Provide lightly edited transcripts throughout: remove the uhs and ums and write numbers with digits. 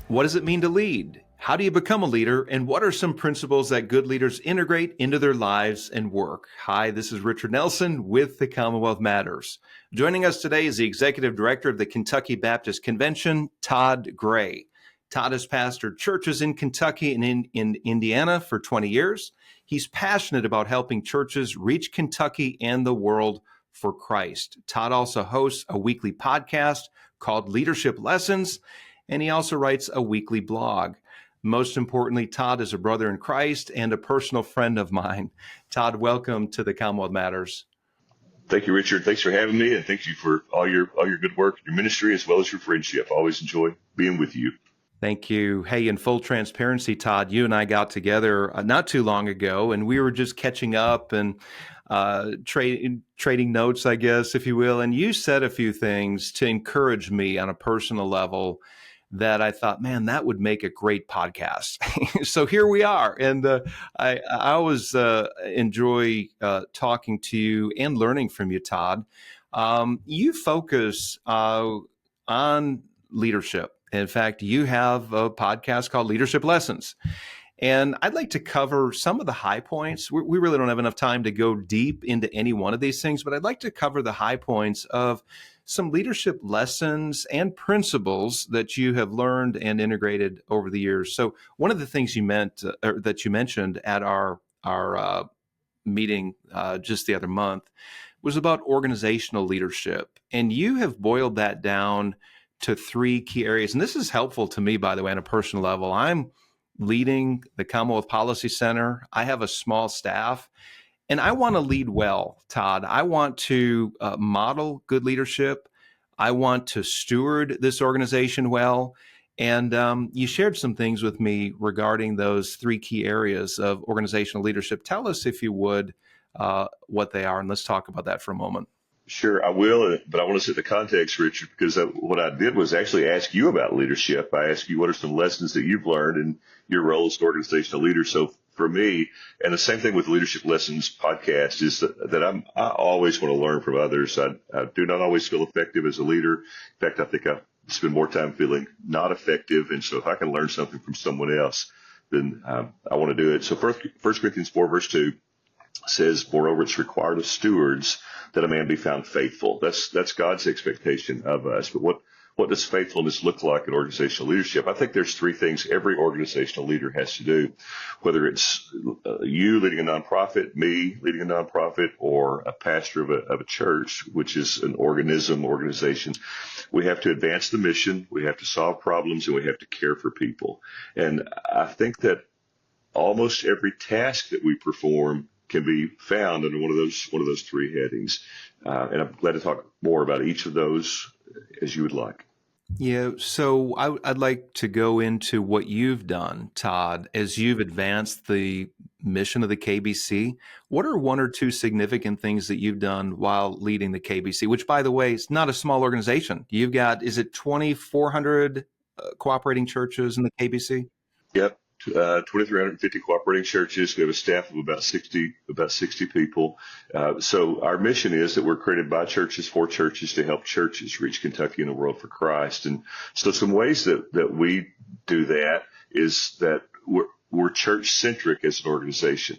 What does it mean to lead? How do you become a leader? And what are some principles that good leaders integrate into their lives and work? Hi, this is Richard Nelson with the Commonwealth Matters. Joining us today is the Executive Director of the Kentucky Baptist Convention, Todd Gray. Todd has pastored churches in Kentucky and in Indiana for 20 years. He's passionate about helping churches reach Kentucky and the world for Christ. Todd also hosts a weekly podcast called Leadership Lessons, and he also writes a weekly blog. Most importantly, Todd is a brother in Christ and a personal friend of mine. Todd, welcome to the Commonwealth Matters. Thank you, Richard. Thanks for having me, and thank you for all your good work, your ministry, as well as your friendship. I always enjoy being with you. Thank you. Hey, in full transparency, Todd, you and I got together not too long ago, and we were just catching up and trading notes, I guess, if you will. And you said a few things to encourage me on a personal level that I thought, man, that would make a great podcast. So here we are. And I always enjoy talking to you and learning from you, Todd. You focus on leadership. In fact, you have a podcast called Leadership Lessons. And I'd like to cover some of the high points. We really don't have enough time to go deep into any one of these things, but I'd like to cover the high points of some leadership lessons and principles that you have learned and integrated over the years. So one of the things you mentioned at our meeting just the other month was about organizational leadership. And you have boiled that down to three key areas. And this is helpful to me, by the way, on a personal level. I'm leading the Commonwealth Policy Center. I have a small staff. And I want to lead well, Todd. I want to model good leadership. I want to steward this organization well. And you shared some things with me regarding those three key areas of organizational leadership. Tell us, if you would, what they are, and let's talk about that for a moment. Sure, I will, but I want to set the context, Richard, because what I did was actually ask you about leadership. I asked you what are some lessons that you've learned in your role as an organizational leader. So for me, and the same thing with the Leadership Lessons podcast, is that I always want to learn from others. I do not always feel effective as a leader. In fact, I think I spend more time feeling not effective. And so if I can learn something from someone else, then I want to do it. So 1 Corinthians 4, verse 2 says, moreover, it's required of stewards that a man be found faithful. That's God's expectation of us. But what does faithfulness look like in organizational leadership? I think there's three things every organizational leader has to do, whether it's you leading a nonprofit, me leading a nonprofit, or a pastor of a church, which is an organization. We have to advance the mission, we have to solve problems, and we have to care for people. And I think that almost every task that we perform can be found under one of those three headings. And I'm glad to talk more about each of those as you would like. Yeah, so I'd like to go into what you've done, Todd, as you've advanced the mission of the KBC. What are one or two significant things that you've done while leading the KBC, which, by the way, is not a small organization? You've got, is it 2,400 cooperating churches in the KBC? Yep. 2,350 cooperating churches. We have a staff of about 60 people. So our mission is that we're created by churches for churches to help churches reach Kentucky and the world for Christ. And so some ways that we do that is that we're church centric as an organization.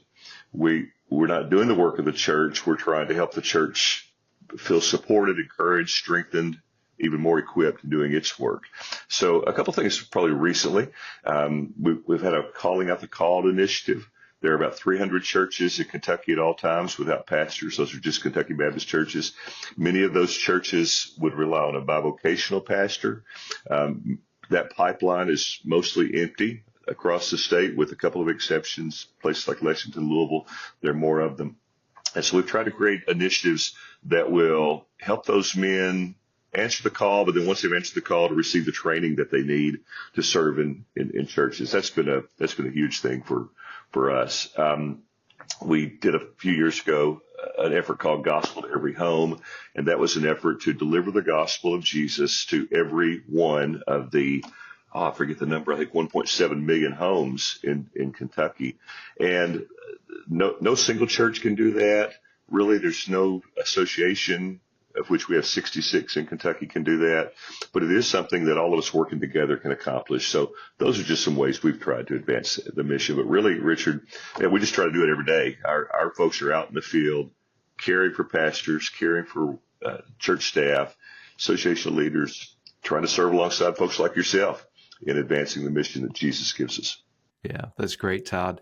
We're not doing the work of the church. We're trying to help the church feel supported, encouraged, strengthened, even more equipped in doing its work. So a couple things probably recently. We've had a Calling Out the Called initiative. There are about 300 churches in Kentucky at all times without pastors. Those are just Kentucky Baptist churches. Many of those churches would rely on a bivocational pastor. That pipeline is mostly empty across the state with a couple of exceptions. Places like Lexington, Louisville, there are more of them. And so we've tried to create initiatives that will help those men answer the call, but then once they've answered the call, to receive the training that they need to serve in churches. That's been a huge thing for us. We did a few years ago an effort called Gospel to Every Home, and that was an effort to deliver the gospel of Jesus to every one of the, I forget the number, I think 1.7 million homes in Kentucky. And no single church can do that. Really, there's no association of which we have 66 in Kentucky, can do that. But it is something that all of us working together can accomplish. So those are just some ways we've tried to advance the mission. But really, Richard, we just try to do it every day. Our folks are out in the field caring for pastors, caring for church staff, association leaders, trying to serve alongside folks like yourself in advancing the mission that Jesus gives us. Yeah, that's great, Todd.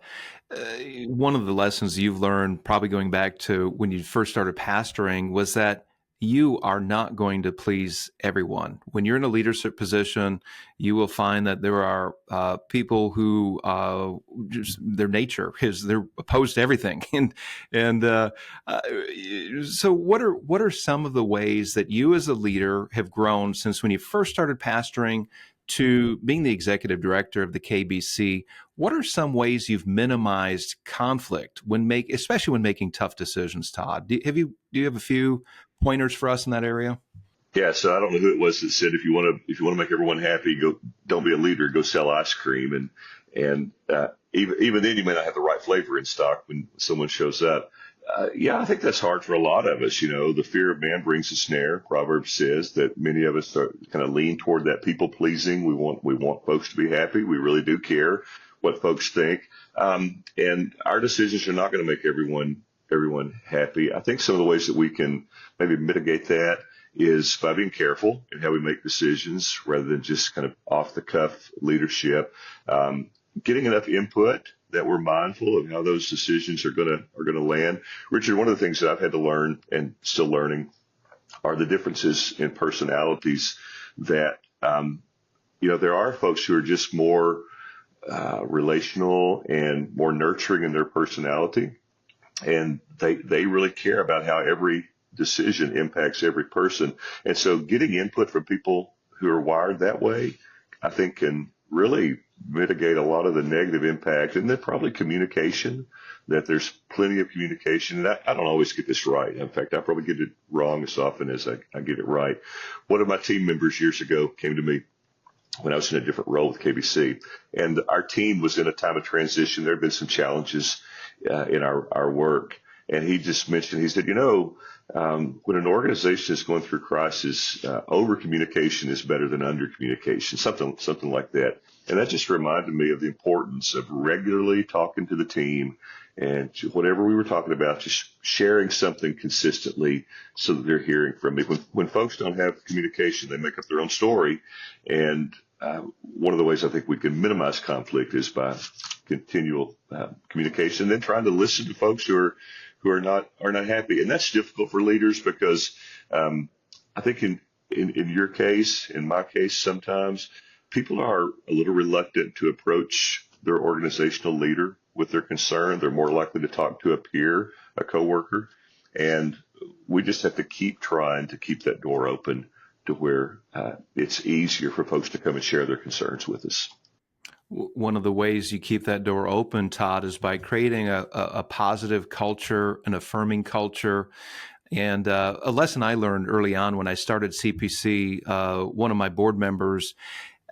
One of the lessons you've learned, probably going back to when you first started pastoring, was that you are not going to please everyone. When you're in a leadership position, you will find that there are people who just their nature is they're opposed to everything. So, what are some of the ways that you as a leader have grown since when you first started pastoring to being the executive director of the KBC? What are some ways you've minimized conflict especially when making tough decisions, Todd? Do you have a few pointers for us in that area? Yeah, so I don't know who it was that said if you want to make everyone happy, don't be a leader, go sell ice cream, and even then you may not have the right flavor in stock when someone shows up. Yeah, I think that's hard for a lot of us. The fear of man brings a snare. Proverbs says that many of us are kind of lean toward that people pleasing. We want folks to be happy. We really do care what folks think. And our decisions are not going to make everyone happy. I think some of the ways that we can maybe mitigate that is by being careful in how we make decisions rather than just kind of off the cuff leadership. Getting enough input that we're mindful of how those decisions are going to land. Richard, one of the things that I've had to learn and still learning are the differences in personalities that, there are folks who are just more relational and more nurturing in their personality. And they really care about how every decision impacts every person. And so getting input from people who are wired that way, I think can really mitigate a lot of the negative impact. And then probably communication, that there's plenty of communication. And I don't always get this right. In fact, I probably get it wrong as often as I get it right. One of my team members years ago came to me when I was in a different role with KBC, and our team was in a time of transition. There had been some challenges in our work. And he just mentioned, he said, when an organization is going through crisis, over communication is better than under communication, something like that. And that just reminded me of the importance of regularly talking to the team and whatever we were talking about, just sharing something consistently so that they're hearing from me. When folks don't have communication, they make up their own story. And one of the ways I think we can minimize conflict is by continual communication, and then trying to listen to folks who are not happy. And that's difficult for leaders because I think in your case, in my case, sometimes people are a little reluctant to approach their organizational leader with their concern. They're more likely to talk to a peer, a coworker, and we just have to keep trying to keep that door open to where it's easier for folks to come and share their concerns with us. One of the ways you keep that door open, Todd, is by creating a positive culture, an affirming culture. And a lesson I learned early on when I started CPC, one of my board members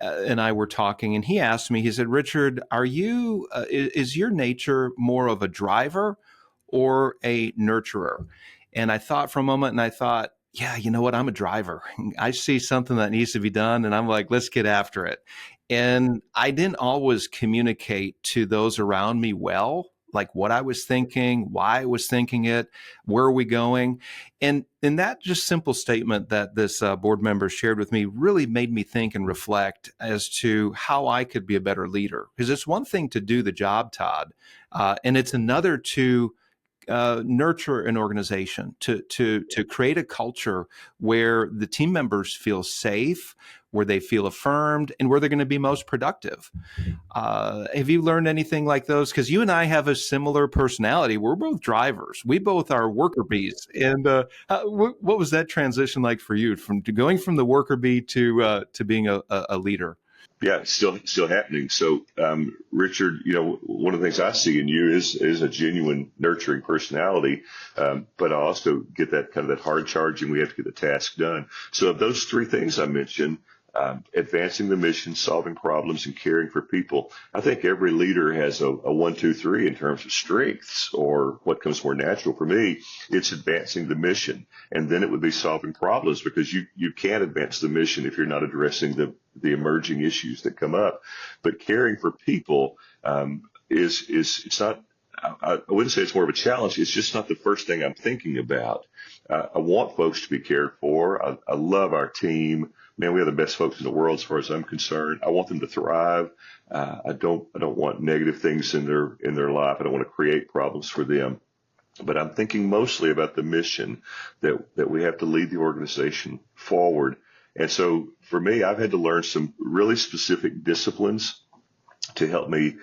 and I were talking, and he asked me, he said, Richard, is your nature more of a driver or a nurturer? And I thought for a moment, and I thought, yeah, you know what? I'm a driver. I see something that needs to be done, and I'm like, let's get after it. And I didn't always communicate to those around me well, like what I was thinking, why I was thinking it, where are we going? And in that just simple statement that this board member shared with me really made me think and reflect as to how I could be a better leader. Because it's one thing to do the job, Todd, and it's another to nurture an organization, to create a culture where the team members feel safe, where they feel affirmed, and where they're going to be most productive. Have you learned anything like those? Because you and I have a similar personality. We're both drivers. We both are worker bees. And what was that transition like for you, from going from the worker bee to being a leader? Yeah, it's still happening. So, Richard, one of the things I see in you is a genuine nurturing personality, but I also get that kind of that hard charging. We have to get the task done. So of those three things I mentioned, advancing the mission, solving problems, and caring for people. I think every leader has a 1, 2, 3 in terms of strengths, or what comes more natural for me. It's advancing the mission, and then it would be solving problems, because you can't advance the mission if you're not addressing the emerging issues that come up. But caring for people is it's not. I wouldn't say it's more of a challenge. It's just not the first thing I'm thinking about. I want folks to be cared for. I love our team. Man, we have the best folks in the world as far as I'm concerned. I want them to thrive. I don't want negative things in their life. I don't want to create problems for them. But I'm thinking mostly about the mission that we have to lead the organization forward. And so for me, I've had to learn some really specific disciplines to help me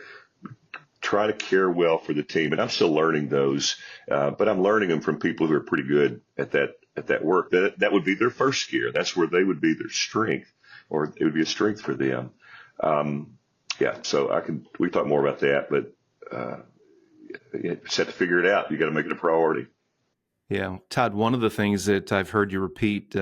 try to care well for the team. And I'm still learning those, but I'm learning them from people who are pretty good at that work. That would be their first gear. That's where they would be their strength, or it would be a strength for them. So we talk more about that, but you just have to figure it out. You got to make it a priority. Yeah. Todd, one of the things that I've heard you repeat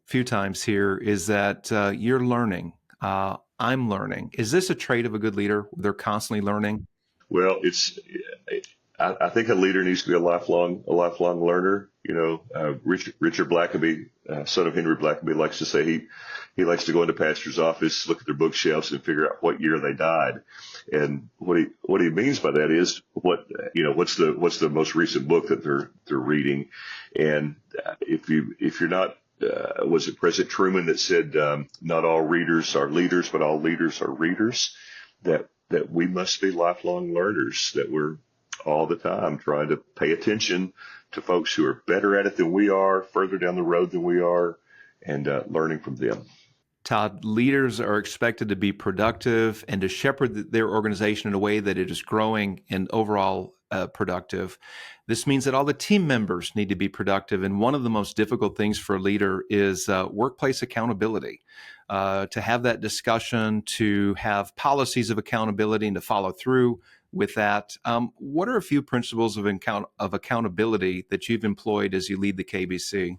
few times here is that you're learning. I'm learning. Is this a trait of a good leader? They're constantly learning? Well, I think a leader needs to be a lifelong learner. Richard Blackaby, son of Henry Blackaby, likes to say he likes to go into pastors' office, look at their bookshelves, and figure out what year they died. And what he means by that is what's the most recent book that they're reading. And if you're not, was it President Truman that said, not all readers are leaders, but all leaders are readers? That we must be lifelong learners, that we're all the time trying to pay attention to folks who are better at it than we are, further down the road than we are, and learning from them. Todd, leaders are expected to be productive and to shepherd their organization in a way that it is growing and overall productive. This means that all the team members need to be productive. And one of the most difficult things for a leader is workplace accountability. To have that discussion, to have policies of accountability, and to follow through with that. What are a few principles of accountability that you've employed as you lead the KBC?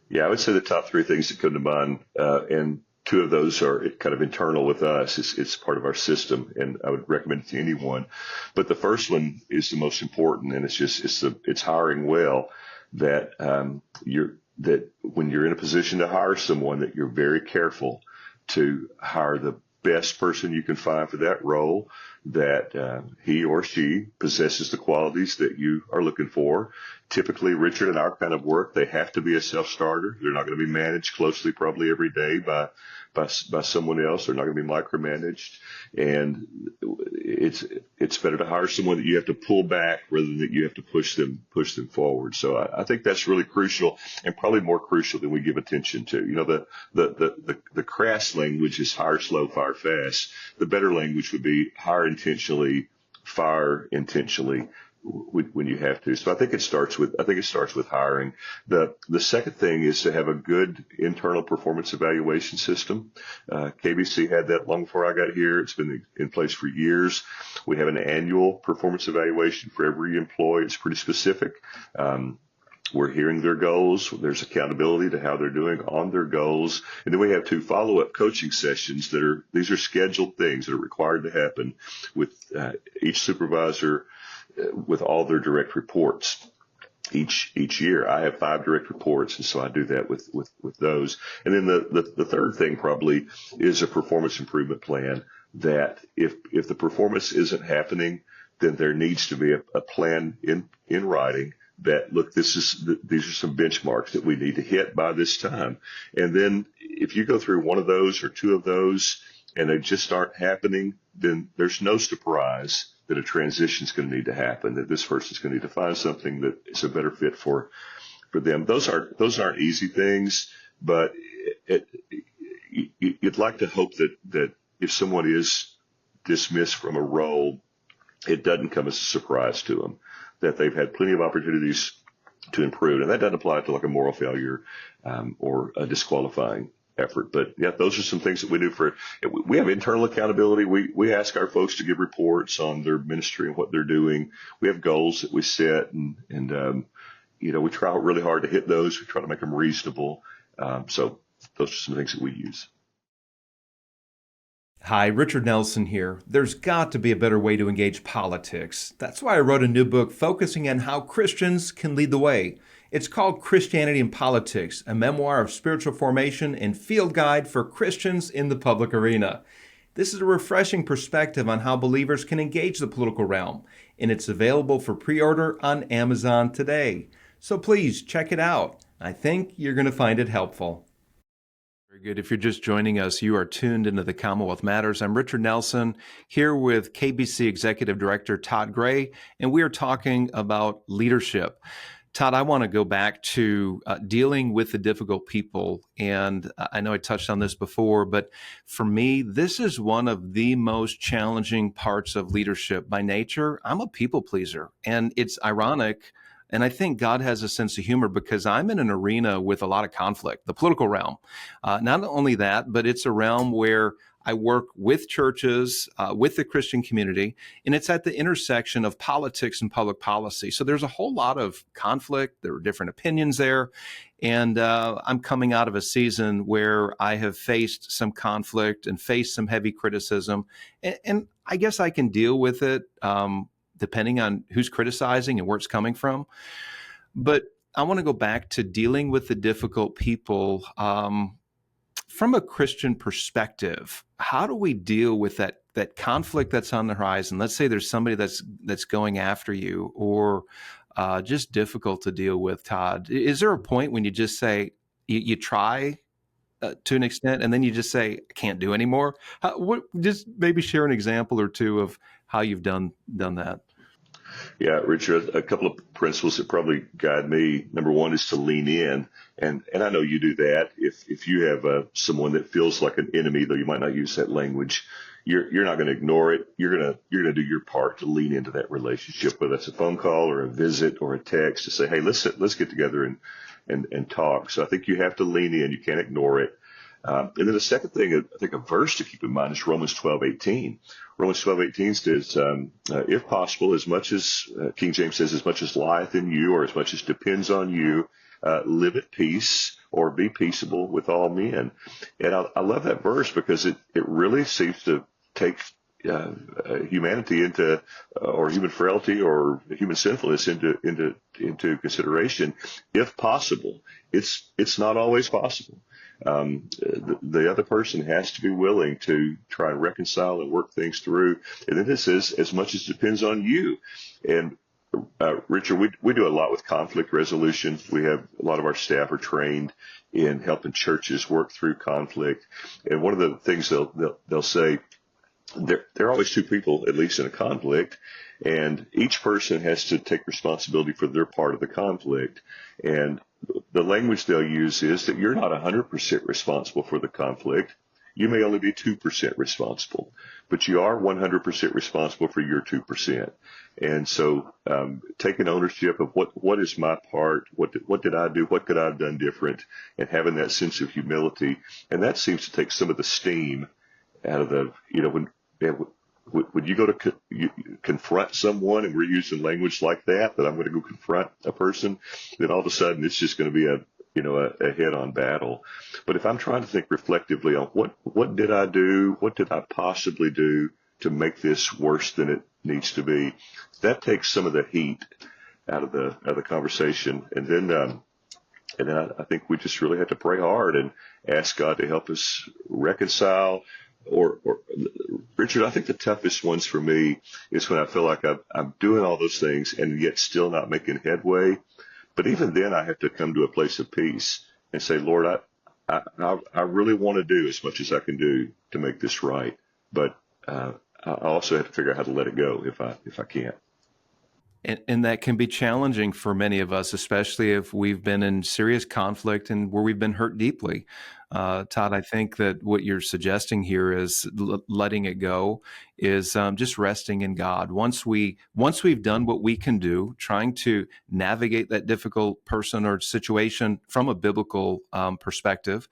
Yeah, I would say the top 3 things that come to mind, and 2 of those are kind of internal with us. It's part of our system, and I would recommend it to anyone. But the first one is the most important, and it's hiring well. That when you're in a position to hire someone, that you're very careful to hire the best person you can find for that role, that he or she possesses the qualities that you are looking for. Typically, Richard, in our kind of work, they have to be a self-starter. They're not going to be managed closely probably every day by someone else. They're not going to be micromanaged. And it's better to hire someone that you have to pull back rather than that you have to push them forward. So I think that's really crucial, and probably more crucial than we give attention to. The crass language is hire slow, fire fast. The better language would be hire intentionally, fire intentionally when you have to. So I think it starts with hiring. The second thing is to have a good internal performance evaluation system. KBC had that long before I got here. It's been in place for years. We have an annual performance evaluation for every employee. It's pretty specific. We're hearing their goals. There's accountability to how they're doing on their goals. And then we have 2 follow-up coaching sessions these are scheduled things that are required to happen with each supervisor, with all their direct reports. Each year, I have 5 direct reports, and so I do that with those. And then the third thing probably is a performance improvement plan. That if the performance isn't happening, then there needs to be a plan in writing. That look, these are some benchmarks that we need to hit by this time. And then if you go through one of those or 2 of those and they just aren't happening, then there's no surprise that a transition is going to need to happen, that this person's going to need to find something that is a better fit for them. Those aren't easy things, but you'd like to hope that if someone is dismissed from a role, it doesn't come as a surprise to them, that they've had plenty of opportunities to improve. And that doesn't apply to like a moral failure or a disqualifying effort. But yeah, those are some things that we do we have internal accountability. We ask our folks to give reports on their ministry and what they're doing. We have goals that we set, and we try really hard to hit those. We try to make them reasonable. So those are some things that we use. Hi, Richard Nelson here. There's got to be a better way to engage politics. That's why I wrote a new book focusing on how Christians can lead the way. It's called Christianity and Politics, a memoir of spiritual formation and field guide for Christians in the public arena. This is a refreshing perspective on how believers can engage the political realm, and it's available for pre order on Amazon today. So please check it out. I think you're going to find it helpful. Very good. If you're just joining us, you are tuned into the Commonwealth Matters. I'm Richard Nelson here with KBC Executive Director Todd Gray, and we are talking about leadership. Todd, I want to go back to dealing with the difficult people. And I know I touched on this before, but for me, this is one of the most challenging parts of leadership. By nature, I'm a people pleaser. And it's ironic. And I think God has a sense of humor because I'm in an arena with a lot of conflict, the political realm. Not only that, but it's a realm where I work with churches, with the Christian community, and it's at the intersection of politics and public policy. So there's a whole lot of conflict. There are different opinions there. And I'm coming out of a season where I have faced some conflict and faced some heavy criticism. And I guess I can deal with it depending on who's criticizing and where it's coming from. But I want to go back to dealing with the difficult people. From a Christian perspective, how do we deal with that conflict that's on the horizon? Let's say there's somebody that's going after you, or just difficult to deal with. Todd, is there a point when you just say you try to an extent, and then you just say I can't do anymore? Just maybe share an example or two of how you've done that. Yeah, Richard, a couple of principles that probably guide me. Number one is to lean in. And I know you do that. If you have someone that feels like an enemy, though you might not use that language, you're not going to ignore it. You're going to do your part to lean into that relationship, whether that's a phone call or a visit or a text to say, hey, let's get together and talk. So I think you have to lean in. You can't ignore it. And then the second thing, I think a verse to keep in mind is Romans 12:18. Romans 12:18 says, if possible, as much as King James says, as much as lieth in you or as much as depends on you, live at peace or be peaceable with all men. And I love that verse because it really seems to take humanity into, or human frailty or human sinfulness into consideration. If possible, it's not always possible. The other person has to be willing to try and reconcile and work things through. And then it says, as much as depends on you. And Richard, we do a lot with conflict resolution. We have a lot of our staff are trained in helping churches work through conflict. And one of the things they'll say, there are always two people, at least in a conflict, and each person has to take responsibility for their part of the conflict. And the language they'll use is that you're not 100% responsible for the conflict. You may only be 2% responsible, but you are 100% responsible for your 2%. And so taking ownership of what is my part, what did I do, what could I have done different, and having that sense of humility. And that seems to take some of the steam out of when you go to confront someone, and we're using language like that I'm going to go confront a person, then all of a sudden it's just going to be a head-on battle. But if I'm trying to think reflectively on what did I do, what did I possibly do to make this worse than it needs to be, that takes some of the heat out of the conversation. And then I think we just really have to pray hard and ask God to help us reconcile. Or Richard, I think the toughest ones for me is when I feel like I'm doing all those things and yet still not making headway. But even then, I have to come to a place of peace and say, Lord, I really want to do as much as I can do to make this right. But I also have to figure out how to let it go if I can't. And that can be challenging for many of us, especially if we've been in serious conflict and where we've been hurt deeply. Todd, I think that what you're suggesting here is letting it go, is just resting in God. Once we've done what we can do, trying to navigate that difficult person or situation from a biblical perspective,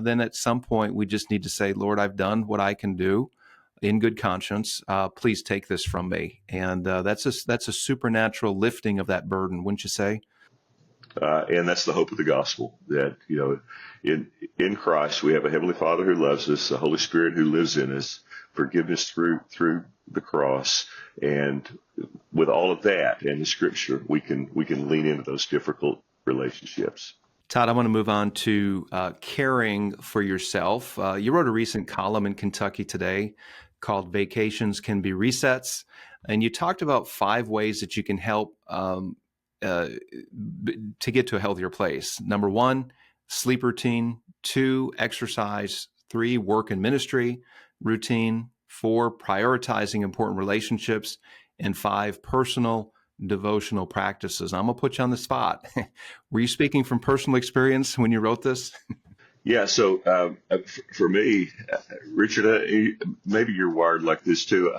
then at some point we just need to say, Lord, I've done what I can do in good conscience. Please take this from me. And that's a supernatural lifting of that burden, wouldn't you say? And that's the hope of the gospel, that, in Christ, we have a Heavenly Father who loves us, the Holy Spirit who lives in us, forgiveness through the cross. And with all of that and the scripture, we can lean into those difficult relationships. Todd, I want to move on to caring for yourself. You wrote a recent column in Kentucky Today called Vacations Can Be Resets. And you talked about 5 ways that you can help to get to a healthier place. Number 1, sleep routine. 2, exercise. 3, work and ministry routine. 4, prioritizing important relationships. And 5, personal devotional practices. I'm going to put you on the spot. Were you speaking from personal experience when you wrote this? Yeah. So for me, Richard, maybe you're wired like this too.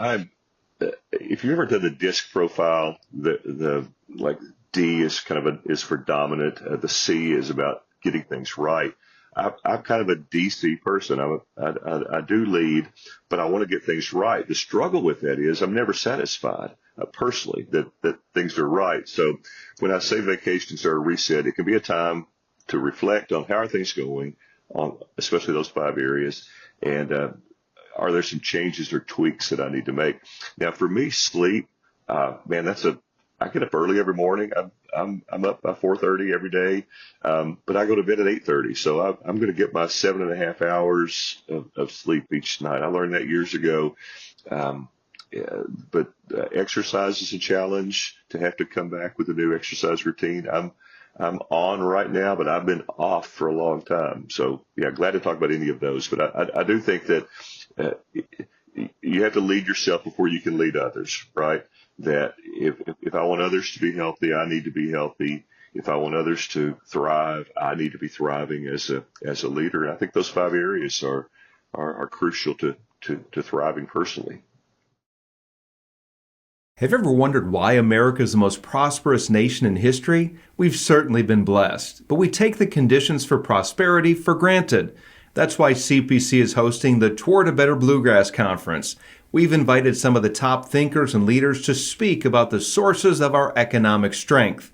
If you ever done the disc profile, the like D is is for dominant. The C is about getting things right. I'm kind of a DC person. I do lead, but I want to get things right. The struggle with that is I'm never satisfied personally that things are right. So when I say vacations are a reset, it can be a time to reflect on how are things going on, especially those 5 areas, and are there some changes or tweaks that I need to make? Now, for me, sleep, man, I get up early every morning. I'm up by 4:30 every day, but I go to bed at 8:30. So I'm going to get my 7.5 hours of sleep each night. I learned that years ago. But exercise is a challenge to have to come back with a new exercise routine. I'm on right now, but I've been off for a long time. So yeah, glad to talk about any of those. But I do think that you have to lead yourself before you can lead others, right? That if I want others to be healthy, I need to be healthy. If I want others to thrive, I need to be thriving as a leader. And I think those 5 areas are crucial to thriving personally. Have you ever wondered why America is the most prosperous nation in history? We've certainly been blessed, but we take the conditions for prosperity for granted. That's why CPC is hosting the Toward a Better Bluegrass Conference. We've invited some of the top thinkers and leaders to speak about the sources of our economic strength.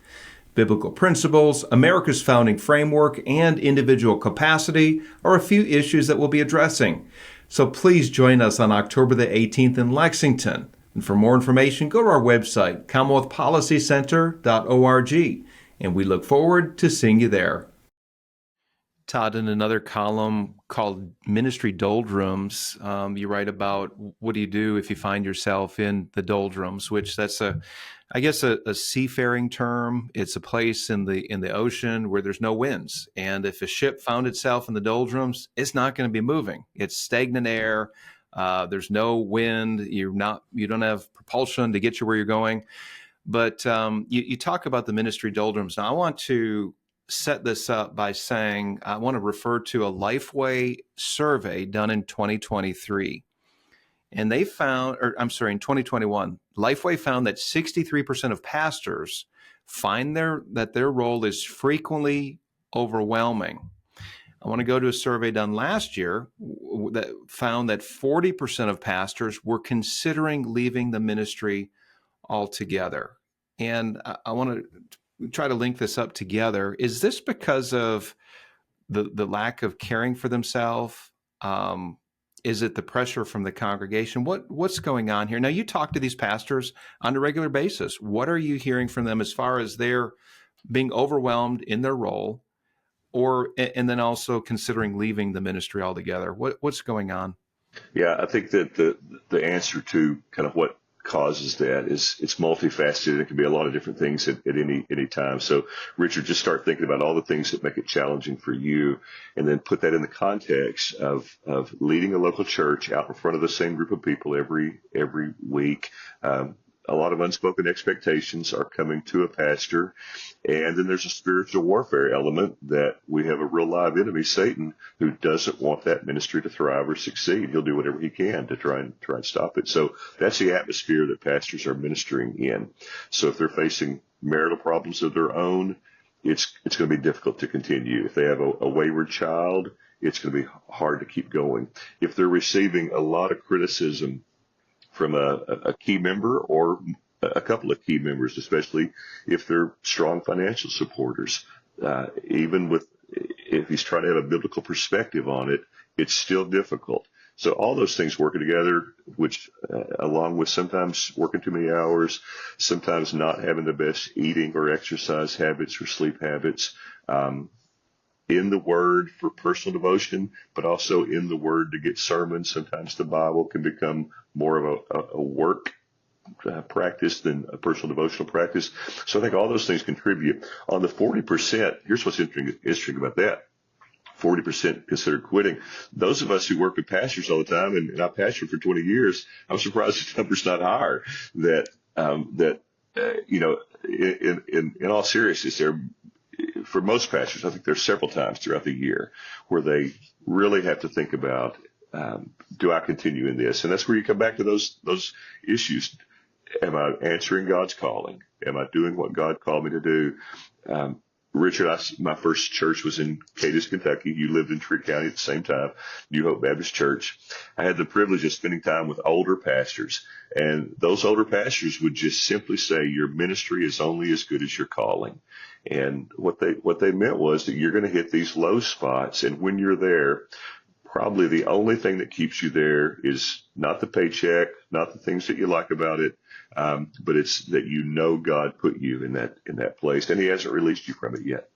Biblical principles, America's founding framework, and individual capacity are a few issues that we'll be addressing. So please join us on October the 18th in Lexington. And for more information, go to our website, commonwealthpolicycenter.org, and we look forward to seeing you there. Todd, in another column called Ministry Doldrums, you write about what do you do if you find yourself in the doldrums, which that's a seafaring term. It's a place in the ocean where there's no winds. And if a ship found itself in the doldrums, it's not going to be moving. It's stagnant air. There's no wind. You don't have propulsion to get you where you're going. But you talk about the ministry doldrums. Now, I want to set this up by saying I want to refer to a Lifeway survey done in 2023. And they found, in 2021, Lifeway found that 63% of pastors find that their role is frequently overwhelming. I want to go to a survey done last year that found that 40% of pastors were considering leaving the ministry altogether. And I want to try to link this up together. Is this because of the lack of caring for themselves? Is it the pressure from the congregation? What's going on here? Now, you talk to these pastors on a regular basis. What are you hearing from them as far as they're being overwhelmed in their role? And then also considering leaving the ministry altogether? What's going on? Yeah, I think that the answer to kind of what causes that is it's multifaceted. It can be a lot of different things at any time. So, Richard, just start thinking about all the things that make it challenging for you, and then put that in the context of leading a local church out in front of the same group of people every week. A lot of unspoken expectations are coming to a pastor. And then there's a spiritual warfare element that we have a real live enemy, Satan, who doesn't want that ministry to thrive or succeed. He'll do whatever he can to try and stop it. So that's the atmosphere that pastors are ministering in. So if they're facing marital problems of their own, it's going to be difficult to continue. If they have a wayward child, it's going to be hard to keep going. If they're receiving a lot of criticism from a key member or a couple of key members, especially if they're strong financial supporters. Even with if he's trying to have a biblical perspective on it, it's still difficult. So all those things working together, which along with sometimes working too many hours, sometimes not having the best eating or exercise habits or sleep habits, in the Word for personal devotion, but also in the Word to get sermons. Sometimes the Bible can become more of a work practice than a personal devotional practice. So I think all those things contribute. On the 40%, here's what's interesting about that. 40% consider quitting. Those of us who work with pastors all the time, and I pastored for 20 years, I'm surprised the number's not higher. In all seriousness, for most pastors, I think there's several times throughout the year where they really have to think about, do I continue in this? And that's where you come back to those issues. Am I answering God's calling? Am I doing what God called me to do? Richard, my first church was in Cadiz, Kentucky. You lived in Tree County at the same time, New Hope Baptist Church. I had the privilege of spending time with older pastors, and those older pastors would just simply say, your ministry is only as good as your calling. And what they meant was that you're going to hit these low spots, and when you're there, probably the only thing that keeps you there is not the paycheck, not the things that you like about it, but it's that God put you in that place, and He hasn't released you from it yet.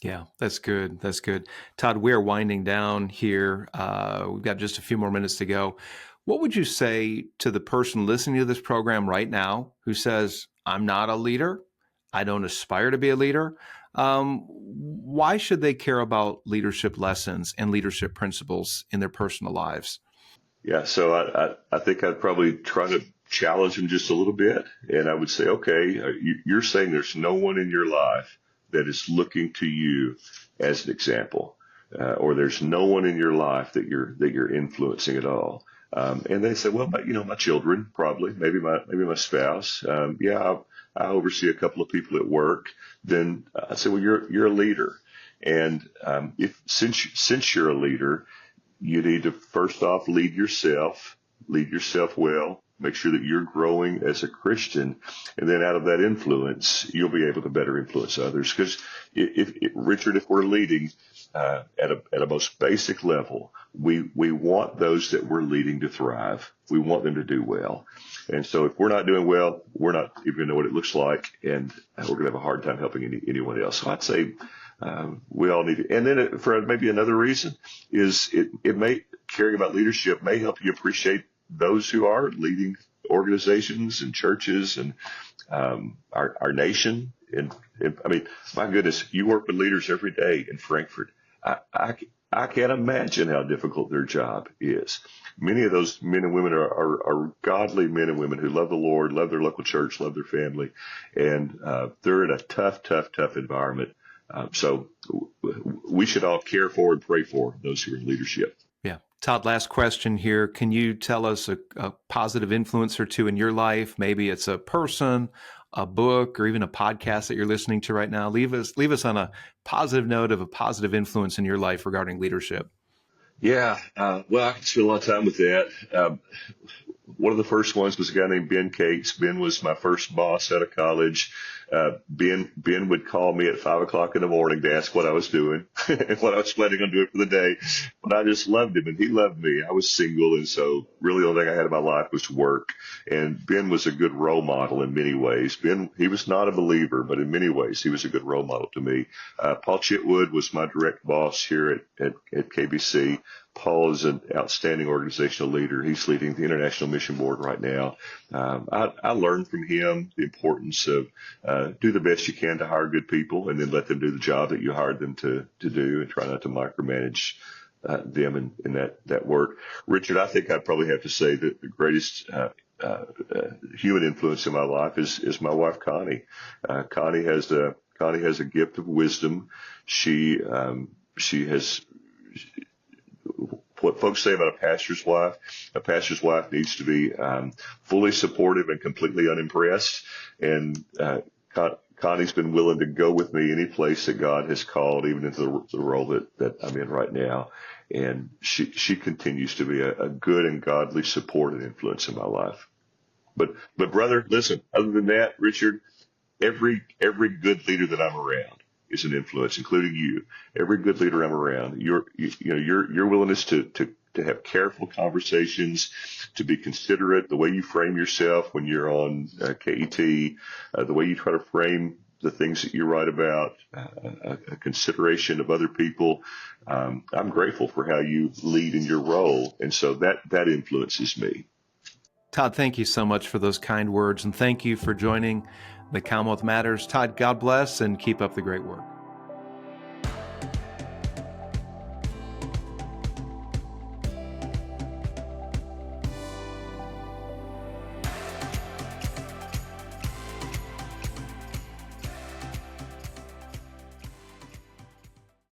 Yeah, that's good. That's good. Todd, we're winding down here. We've got just a few more minutes to go. What would you say to the person listening to this program right now who says, I'm not a leader, I don't aspire to be a leader? Why should they care about leadership lessons and leadership principles in their personal lives? Yeah, so I think I'd probably try to challenge them just a little bit. And I would say, okay, you're saying there's no one in your life that is looking to you as an example, or there's no one in your life that you're influencing at all. And they say, well, my children, probably, maybe my spouse. I oversee a couple of people at work. Then I say, well, you're a leader. And since you're a leader, you need to first off lead yourself well, make sure that you're growing as a Christian, and then out of that influence, you'll be able to better influence others. Because Richard, if we're leading at a most basic level, we want those that we're leading to thrive. We want them to do well. And so if we're not doing well, we're not even going to know what it looks like, and we're going to have a hard time helping anyone else. So I'd say we all need to. And then for maybe another reason is it may, caring about leadership may help you appreciate those who are leading organizations and churches and our nation. And I mean, my goodness, you work with leaders every day in Frankfurt. I can't imagine how difficult their job is. Many of those men and women are godly men and women who love the Lord, love their local church, love their family, and they're in a tough environment. So we should all care for and pray for those who are in leadership. Yeah. Todd, last question here. Can you tell us a positive influence or two in your life? Maybe it's a person, a book, or even a podcast that you're listening to right now. Leave us on a positive note of a positive influence in your life regarding leadership. Yeah. Well, I can spend a lot of time with that. One of the first ones was a guy named Ben Cates. Ben was my first boss out of college. Ben would call me at 5 o'clock in the morning to ask what I was doing and what I was planning on doing for the day. But I just loved him and he loved me. I was single, and so really the only thing I had in my life was work. And Ben was a good role model in many ways. He was not a believer, but in many ways he was a good role model to me. Paul Chitwood was my direct boss here at KBC. Paul is an outstanding organizational leader. He's leading the International Mission Board right now. I learned from him the importance of do the best you can to hire good people, and then let them do the job that you hired them to do, and try not to micromanage them in that work. Richard, I think I'd probably have to say that the greatest human influence in my life is my wife, Connie. Connie has a gift of wisdom. She has what folks say about a pastor's wife. A pastor's wife needs to be fully supportive and completely unimpressed. And Connie's been willing to go with me any place that God has called, even into the role that I'm in right now. And she continues to be a good and godly support and influence in my life. But brother, listen, other than that, Richard, every good leader that I'm around is an influence, including you. Every good leader I'm around, your willingness to have careful conversations, to be considerate, the way you frame yourself when you're on KET, the way you try to frame the things that you write about, a consideration of other people. I'm grateful for how you lead in your role, and so that influences me. Todd, thank you so much for those kind words, and thank you for joining the Commonwealth Matters. Todd, God bless and keep up the great work.